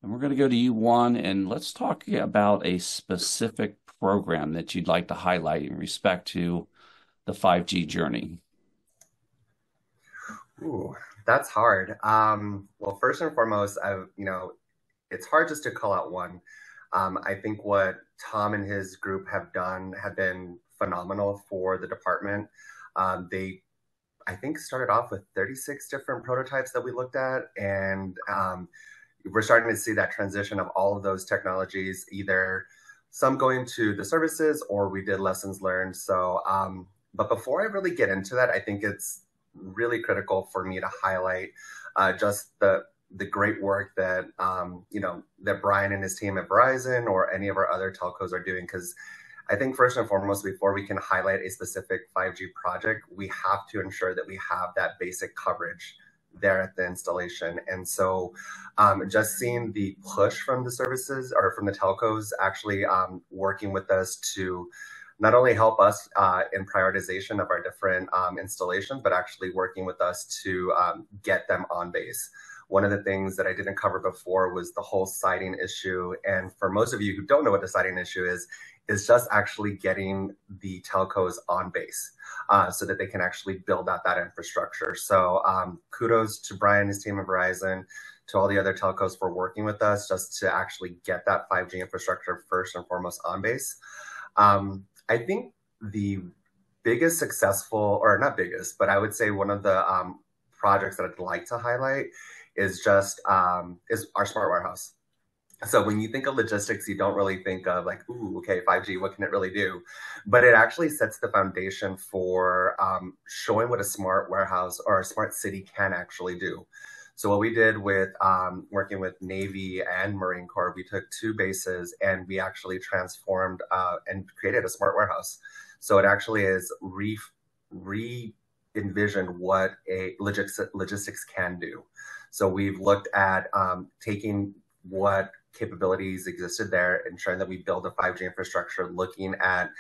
And we're going to go to you, Juan, and let's talk about a specific program that you'd like to highlight in respect to the 5G journey. Ooh, that's hard. Well, first and foremost, it's hard just to call out one. I think what Tom and his group have done have been phenomenal for the department. They, I think, started off with 36 different prototypes that we looked at, and we're starting to see that transition of all of those technologies, either some going to the services or we did lessons learned. But before I really get into that, I think it's really critical for me to highlight just the great work that that Brian and his team at Verizon or any of our other telcos are doing. Because I think first and foremost, before we can highlight a specific 5G project, we have to ensure that we have that basic coverage there at the installation. And so just seeing the push from the services or from the telcos actually working with us to not only help us in prioritization of our different installations, but actually working with us to get them on base. One of the things that I didn't cover before was the whole siting issue. And for most of you who don't know what the siting issue is just actually getting the telcos on base so that they can actually build out that infrastructure. So kudos to Brian and his team at Verizon, to all the other telcos for working with us just to actually get that 5G infrastructure first and foremost on base. I think the biggest successful, or not biggest, but I would say one of the projects that I'd like to highlight is just is our smart warehouse. So when you think of logistics, you don't really think of like, ooh, okay, 5G, what can it really do? But it actually sets the foundation for showing what a smart warehouse or a smart city can actually do. So what we did with working with Navy and Marine Corps, we took two bases and we actually transformed and created a smart warehouse. So it actually is re-envisioned what a logistics can do. So we've looked at taking what capabilities existed there, ensuring that we build a 5G infrastructure, looking at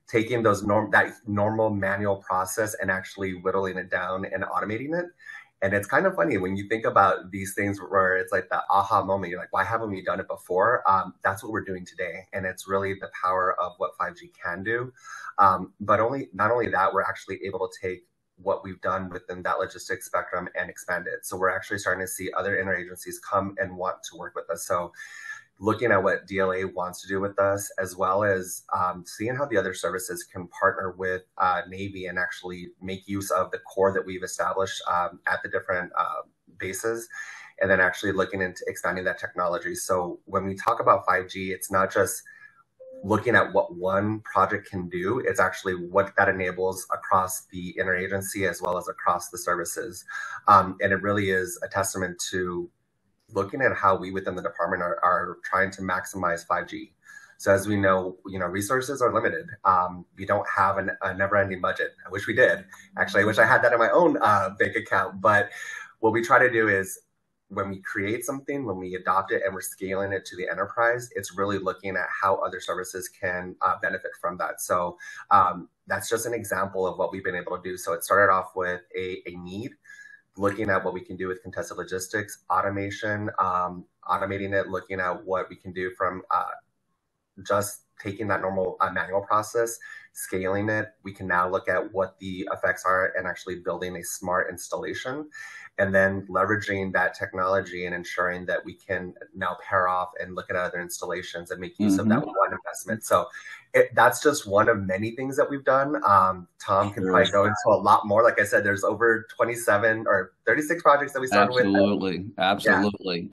taking that normal manual process and actually whittling it down and automating it. And it's kind of funny when you think about these things where it's like the aha moment. You're like, why haven't we done it before? That's what we're doing today. And it's really the power of what 5G can do. But not only that, we're actually able to take what we've done within that logistics spectrum and expand it. So we're actually starting to see other interagencies come and want to work with us. So looking at what DLA wants to do with us, as well as seeing how the other services can partner with Navy and actually make use of the core that we've established at the different bases, and then actually looking into expanding that technology. So when we talk about 5G, it's not just looking at what one project can do, it's actually what that enables across the interagency as well as across the services. And it really is a testament to looking at how we within the department are trying to maximize 5G. So as we know, resources are limited. We don't have a never-ending budget. I wish we did. Actually, I wish I had that in my own bank account. But what we try to do is when we create something, when we adopt it and we're scaling it to the enterprise, it's really looking at how other services can benefit from that. So that's just an example of what we've been able to do. So it started off with a need, looking at what we can do with contested logistics, automation, automating it, looking at what we can do from just taking that normal manual process, scaling it. We can now look at what the effects are and actually building a smart installation, and then leveraging that technology and ensuring that we can now pair off and look at other installations and make use of that one investment. So that's just one of many things that we've done. Tom can probably go into a lot more. Like I said, there's over 27 or 36 projects that we started with. Absolutely. Yeah.